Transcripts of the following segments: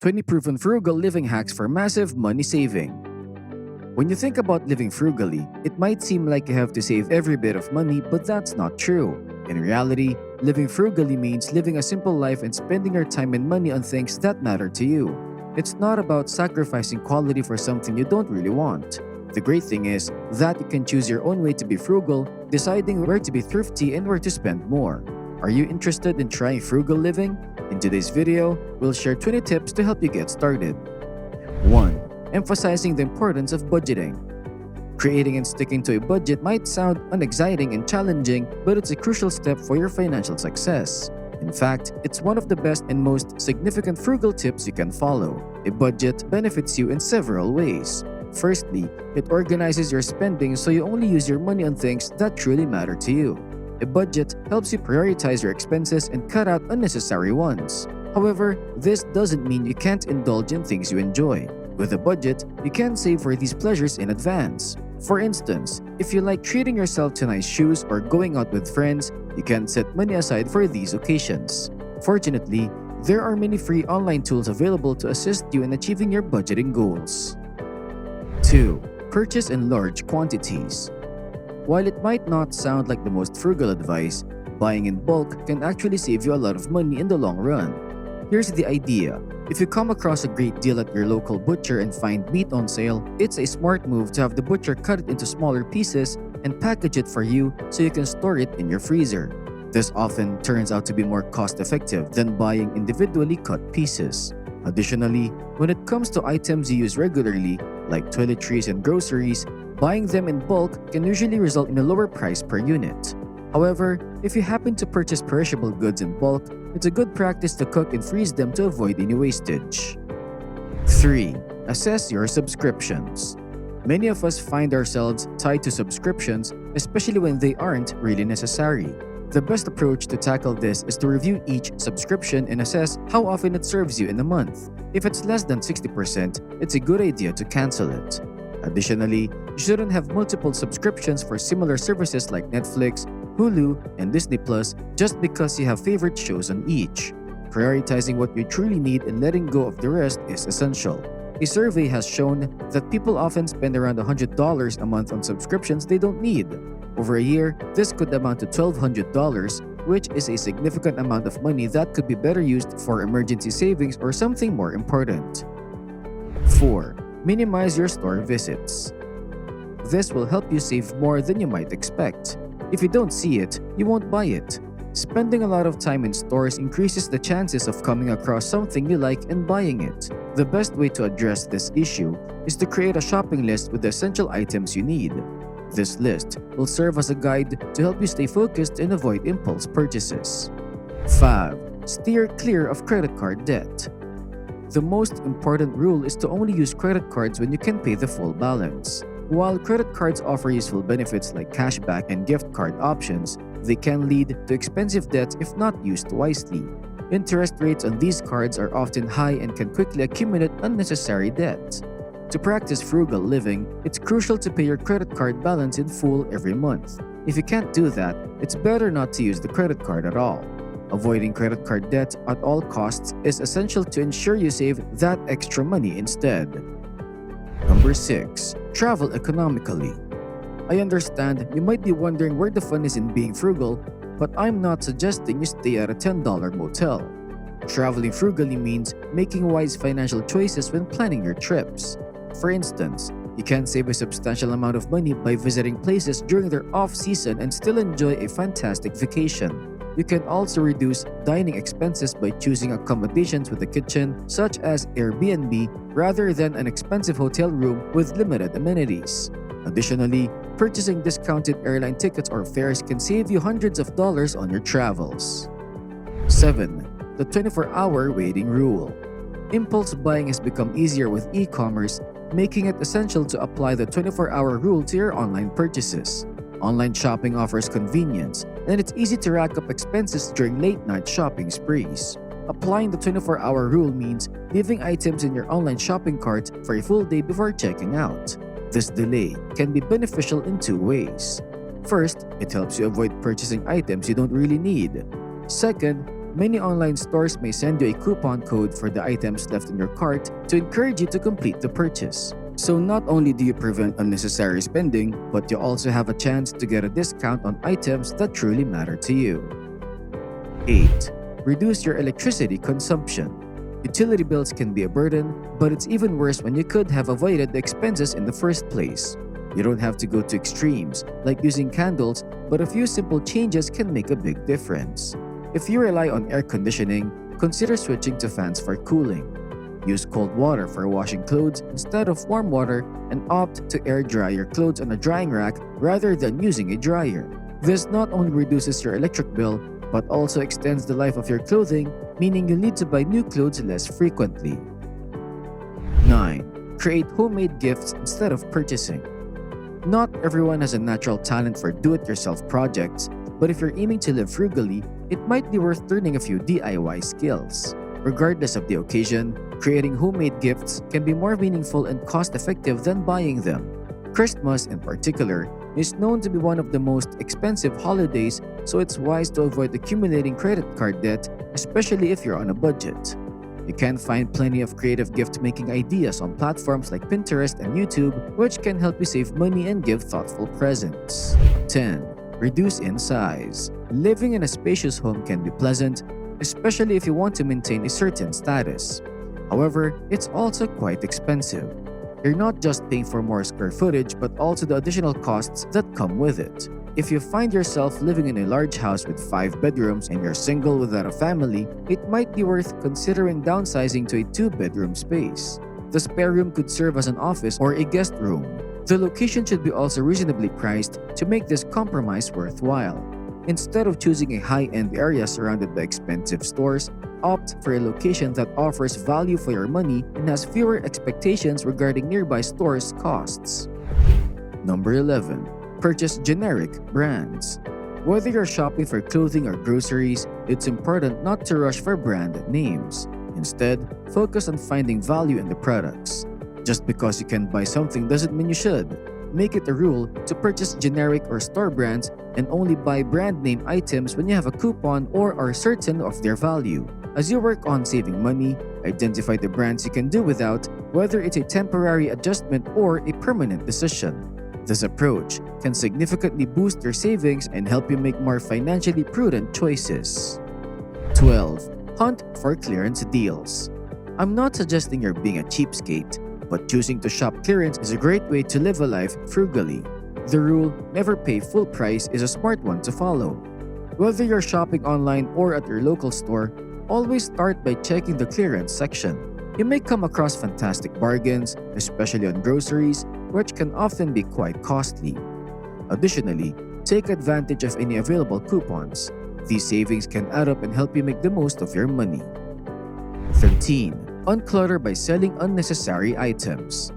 20 proven frugal living hacks for massive money saving. When you think about living frugally, it might seem like you have to save every bit of money, but that's not true. In reality, living frugally means living a simple life and spending your time and money on things that matter to you. It's not about sacrificing quality for something you don't really want. The great thing is that you can choose your own way to be frugal, deciding where to be thrifty and where to spend more. Are you interested in trying frugal living? In today's video, we'll share 20 tips to help you get started. 1. Emphasizing the importance of budgeting. Creating and sticking to a budget might sound unexciting and challenging, but it's a crucial step for your financial success. In fact, it's one of the best and most significant frugal tips you can follow. A budget benefits you in several ways. Firstly, it organizes your spending so you only use your money on things that truly matter to you. A budget helps you prioritize your expenses and cut out unnecessary ones. However, this doesn't mean you can't indulge in things you enjoy. With a budget, you can save for these pleasures in advance. For instance, if you like treating yourself to nice shoes or going out with friends, you can set money aside for these occasions. Fortunately, there are many free online tools available to assist you in achieving your budgeting goals. 2. Purchase in large quantities. While it might not sound like the most frugal advice, buying in bulk can actually save you a lot of money in the long run. Here's the idea. If you come across a great deal at your local butcher and find meat on sale, it's a smart move to have the butcher cut it into smaller pieces and package it for you so you can store it in your freezer. This often turns out to be more cost-effective than buying individually cut pieces. Additionally, when it comes to items you use regularly, like toiletries and groceries, buying them in bulk can usually result in a lower price per unit. However, if you happen to purchase perishable goods in bulk, it's a good practice to cook and freeze them to avoid any wastage. 3. Assess your subscriptions. Many of us find ourselves tied to subscriptions, especially when they aren't really necessary. The best approach to tackle this is to review each subscription and assess how often it serves you in a month. If it's less than 60%, it's a good idea to cancel it. Additionally, you shouldn't have multiple subscriptions for similar services like Netflix, Hulu, and Disney Plus just because you have favorite shows on each. Prioritizing what you truly need and letting go of the rest is essential. A survey has shown that people often spend around $100 a month on subscriptions they don't need. Over a year, this could amount to $1,200, which is a significant amount of money that could be better used for emergency savings or something more important. 4. Minimize your store visits. This will help you save more than you might expect. If you don't see it, you won't buy it. Spending a lot of time in stores increases the chances of coming across something you like and buying it. The best way to address this issue is to create a shopping list with the essential items you need. This list will serve as a guide to help you stay focused and avoid impulse purchases. 5. Steer clear of credit card debt. The most important rule is to only use credit cards when you can pay the full balance. While credit cards offer useful benefits like cashback and gift card options, they can lead to expensive debts if not used wisely. Interest rates on these cards are often high and can quickly accumulate unnecessary debt. To practice frugal living, it's crucial to pay your credit card balance in full every month. If you can't do that, it's better not to use the credit card at all. Avoiding credit card debt at all costs is essential to ensure you save that extra money instead. Number 6. Travel economically. I understand you might be wondering where the fun is in being frugal, but I'm not suggesting you stay at a $10 motel. Traveling frugally means making wise financial choices when planning your trips. For instance, you can save a substantial amount of money by visiting places during their off-season and still enjoy a fantastic vacation. You can also reduce dining expenses by choosing accommodations with a kitchen, such as Airbnb, rather than an expensive hotel room with limited amenities. Additionally, purchasing discounted airline tickets or fares can save you hundreds of dollars on your travels. 7. The 24-hour waiting rule. Impulse buying has become easier with e-commerce, making it essential to apply the 24-hour rule to your online purchases. Online shopping offers convenience, and it's easy to rack up expenses during late-night shopping sprees. Applying the 24-hour rule means leaving items in your online shopping cart for a full day before checking out. This delay can be beneficial in two ways. First, it helps you avoid purchasing items you don't really need. Second, Many online stores may send you a coupon code for the items left in your cart to encourage you to complete the purchase. So not only do you prevent unnecessary spending, but you also have a chance to get a discount on items that truly matter to you. 8. Reduce your electricity consumption. Utility bills can be a burden, but it's even worse when you could have avoided the expenses in the first place. You don't have to go to extremes, like using candles, but a few simple changes can make a big difference. If you rely on air conditioning, consider switching to fans for cooling. Use cold water for washing clothes instead of warm water, and opt to air dry your clothes on a drying rack rather than using a dryer. This not only reduces your electric bill, but also extends the life of your clothing, meaning you need to buy new clothes less frequently. 9. Create homemade gifts instead of purchasing. Not everyone has a natural talent for do-it-yourself projects, but if you're aiming to live frugally, it might be worth learning a few DIY skills. Regardless of the occasion, creating homemade gifts can be more meaningful and cost-effective than buying them. Christmas, in particular, is known to be one of the most expensive holidays, so it's wise to avoid accumulating credit card debt, especially if you're on a budget. You can find plenty of creative gift-making ideas on platforms like Pinterest and YouTube, which can help you save money and give thoughtful presents. 10. Reduce in size. Living in a spacious home can be pleasant, especially if you want to maintain a certain status. However, it's also quite expensive. You're not just paying for more square footage, but also the additional costs that come with it. If you find yourself living in a large house with 5 bedrooms and you're single without a family, it might be worth considering downsizing to a 2-bedroom space. The spare room could serve as an office or a guest room. The location should be also reasonably priced to make this compromise worthwhile. Instead of choosing a high-end area surrounded by expensive stores, opt for a location that offers value for your money and has fewer expectations regarding nearby stores' costs. Number 11. Purchase generic brands. Whether you're shopping for clothing or groceries, it's important not to rush for brand names. Instead, focus on finding value in the products. Just because you can buy something doesn't mean you should. Make it a rule to purchase generic or store brands and only buy brand name items when you have a coupon or are certain of their value. As you work on saving money, identify the brands you can do without, whether it's a temporary adjustment or a permanent decision. This approach can significantly boost your savings and help you make more financially prudent choices. 12. Hunt for clearance deals. I'm not suggesting you're being a cheapskate, but choosing to shop clearance is a great way to live a life frugally. The rule, never pay full price, is a smart one to follow. Whether you're shopping online or at your local store, always start by checking the clearance section. You may come across fantastic bargains, especially on groceries, which can often be quite costly. Additionally, take advantage of any available coupons. These savings can add up and help you make the most of your money. 13. Unclutter by selling unnecessary items.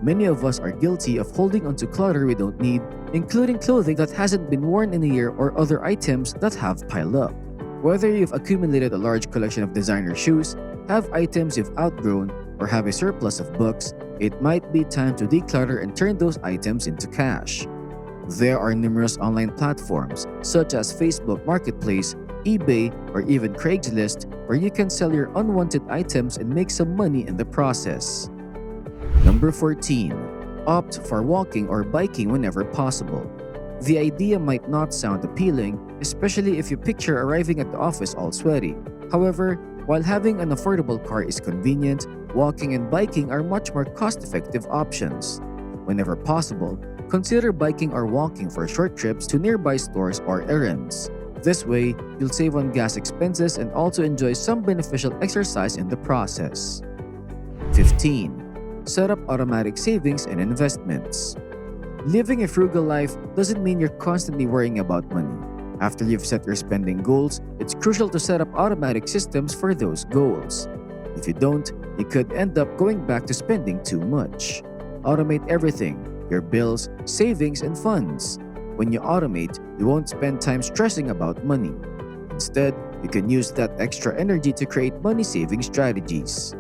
Many of us are guilty of holding onto clutter we don't need, including clothing that hasn't been worn in a year or other items that have piled up. Whether you've accumulated a large collection of designer shoes, have items you've outgrown, or have a surplus of books, it might be time to declutter and turn those items into cash. There are numerous online platforms such as Facebook Marketplace, eBay, or even Craigslist where you can sell your unwanted items and make some money in the process. Number 14. Opt for walking or biking whenever possible. The idea might not sound appealing, especially if you picture arriving at the office all sweaty. However, while having an affordable car is convenient, walking and biking are much more cost-effective options. Whenever possible, consider biking or walking for short trips to nearby stores or errands. This way, you'll save on gas expenses and also enjoy some beneficial exercise in the process. 15. Set up automatic savings and investments. Living a frugal life doesn't mean you're constantly worrying about money. After you've set your spending goals, it's crucial to set up automatic systems for those goals. If you don't, you could end up going back to spending too much. Automate everything: your bills, savings, and funds. When you automate, you won't spend time stressing about money. Instead, you can use that extra energy to create money-saving strategies.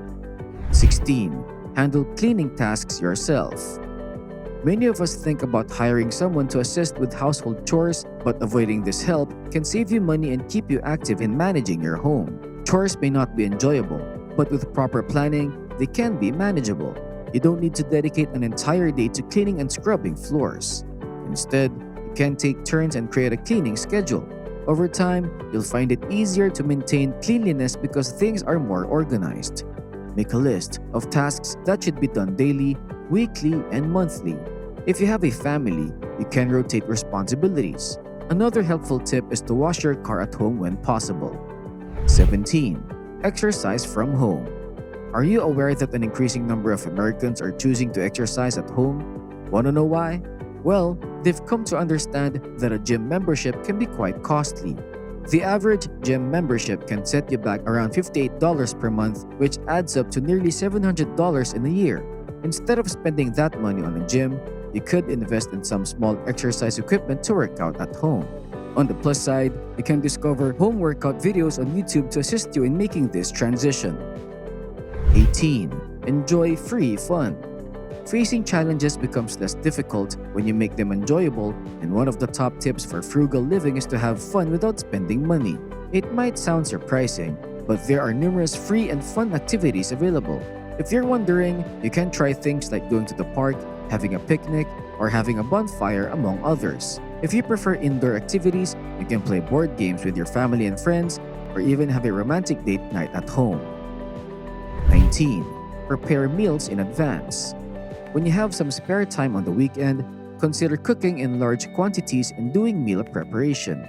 16. Handle cleaning tasks yourself. Many of us think about hiring someone to assist with household chores, but avoiding this help can save you money and keep you active in managing your home. Chores may not be enjoyable, but with proper planning, they can be manageable. You don't need to dedicate an entire day to cleaning and scrubbing floors. Instead, you can take turns and create a cleaning schedule. Over time, you'll find it easier to maintain cleanliness because things are more organized. Make a list of tasks that should be done daily, weekly, and monthly. If you have a family, you can rotate responsibilities. Another helpful tip is to wash your car at home when possible. 17. Exercise from home. Are you aware that an increasing number of Americans are choosing to exercise at home? Want to know why? Well, they've come to understand that a gym membership can be quite costly. The average gym membership can set you back around $58 per month, which adds up to nearly $700 in a year. Instead of spending that money on a gym, you could invest in some small exercise equipment to work out at home. On the plus side, you can discover home workout videos on YouTube to assist you in making this transition. 18. Enjoy free fun. Facing challenges becomes less difficult when you make them enjoyable, and one of the top tips for frugal living is to have fun without spending money. It might sound surprising, but there are numerous free and fun activities available. If you're wondering, you can try things like going to the park, having a picnic, or having a bonfire, among others. If you prefer indoor activities, you can play board games with your family and friends, or even have a romantic date night at home. 19. Prepare meals in advance. When you have some spare time on the weekend, consider cooking in large quantities and doing meal preparation.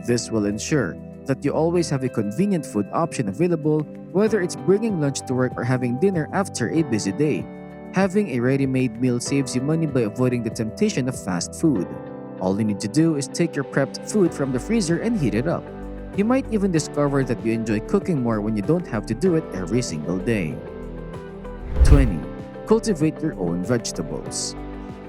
This will ensure that you always have a convenient food option available, whether it's bringing lunch to work or having dinner after a busy day. Having a ready-made meal saves you money by avoiding the temptation of fast food. All you need to do is take your prepped food from the freezer and heat it up. You might even discover that you enjoy cooking more when you don't have to do it every single day. 20. Cultivate your own vegetables.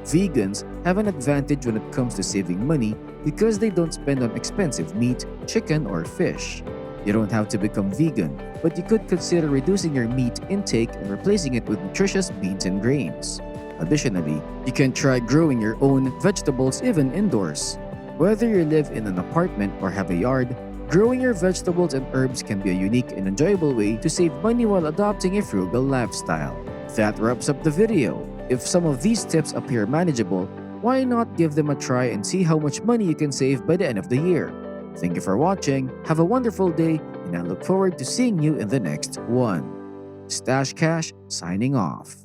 Vegans have an advantage when it comes to saving money because they don't spend on expensive meat, chicken, or fish. You don't have to become vegan, but you could consider reducing your meat intake and replacing it with nutritious beans and grains. Additionally, you can try growing your own vegetables even indoors. Whether you live in an apartment or have a yard, growing your vegetables and herbs can be a unique and enjoyable way to save money while adopting a frugal lifestyle. That wraps up the video. If some of these tips appear manageable, why not give them a try and see how much money you can save by the end of the year? Thank you for watching, have a wonderful day, and I look forward to seeing you in the next one. Stash Cash signing off.